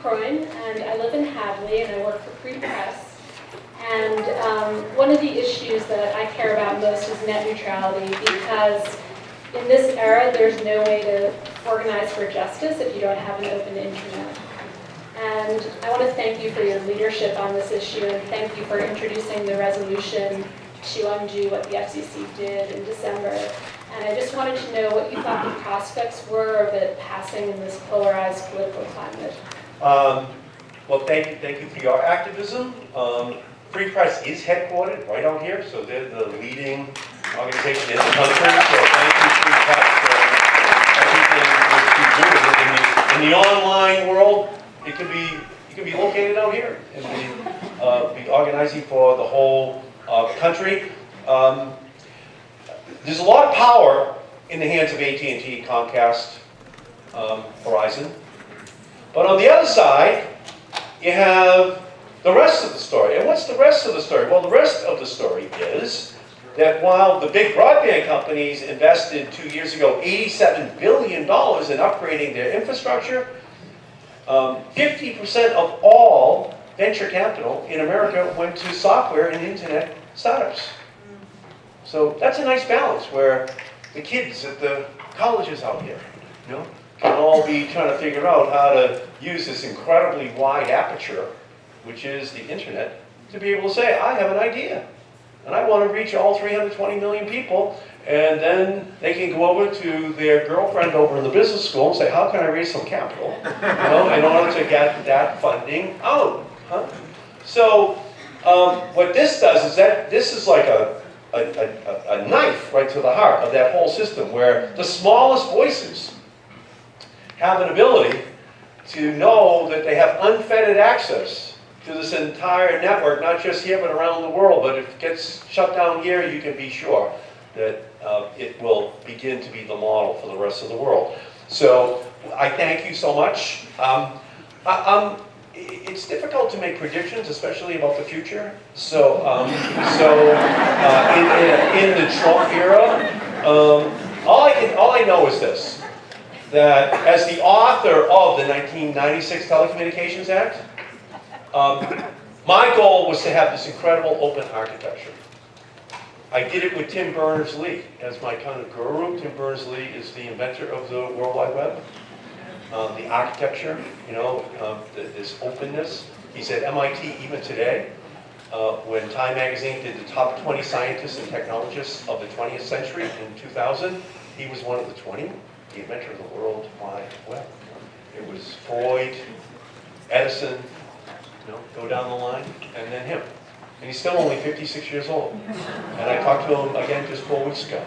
Kroin, and I live in Hadley, and I work for Free Press. And one of the issues that I care about most is net neutrality, because in this era, there's no way to organize for justice if you don't have an open internet. And I want to thank you for your leadership on this issue, and thank you for introducing the resolution to undo what the FCC did in December. And I just wanted to know what you thought the prospects were of it passing in this polarized political climate. Well, thank you for your activism. Free Press is headquartered right out here, so they're the leading organization in the country. So thank you, Free Press, for everything that you do. In the online world, it can be located out here and be organizing for the whole country. There's a lot of power in the hands of AT&T, Comcast, Verizon. But on the other side, you have the rest of the story. And what's the rest of the story? Well, the rest of the story is that while the big broadband companies invested 2 years ago $87 billion in upgrading their infrastructure, 50% of all venture capital in America went to software and internet startups. So that's a nice balance where the kids at the colleges out here, can all be trying to figure out how to use this incredibly wide aperture, which is the internet, to be able to say, I have an idea, and I want to reach all 320 million people, and then they can go over to their girlfriend over in the business school and say, how can I raise some capital, in order to get that funding out? So what this does is that this is like a knife right to the heart of that whole system, where the smallest voices have an ability to know that they have unfettered access to this entire network, not just here but around the world. But if it gets shut down here, you can be sure that it will begin to be the model for the rest of the world. So I thank you so much. It's difficult to make predictions, especially about the future. So, in the Trump era, all I know is this: that as the author of the 1996 Telecommunications Act, my goal was to have this incredible open architecture. I did it with Tim Berners-Lee as my kind of guru. Tim Berners-Lee is the inventor of the World Wide Web. The architecture, this openness. He's at MIT even today. When Time Magazine did the top 20 scientists and technologists of the 20th century in 2000, he was one of the 20, the inventor of the World Wide Web. It was Freud, Edison, go down the line, and then him. And he's still only 56 years old. And I talked to him again just 4 weeks ago.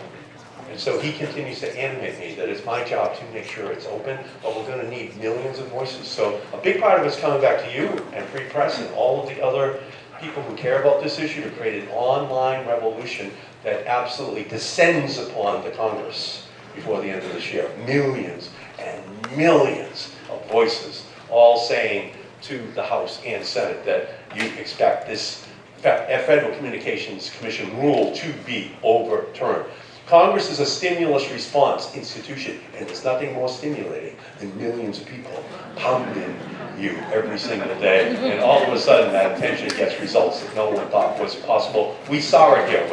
And so he continues to animate me that it's my job to make sure it's open, but we're going to need millions of voices. So a big part of it's coming back to you and Free Press and all of the other people who care about this issue to create an online revolution that absolutely descends upon the Congress before the end of this year. Millions and millions of voices all saying to the House and Senate that you expect this Federal Communications Commission rule to be overturned. Congress is a stimulus response institution, and there's nothing more stimulating than millions of people pounding you every single day, and all of a sudden that attention gets results that no one thought was possible. We saw it here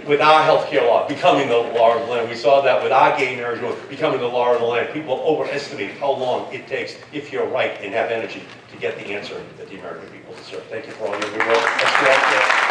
with our healthcare law becoming the law of the land. We saw that with our gay marriage law becoming the law of the land. People overestimate how long it takes, if you're right and have energy, to get the answer that the American people deserve. Thank you for all your good work.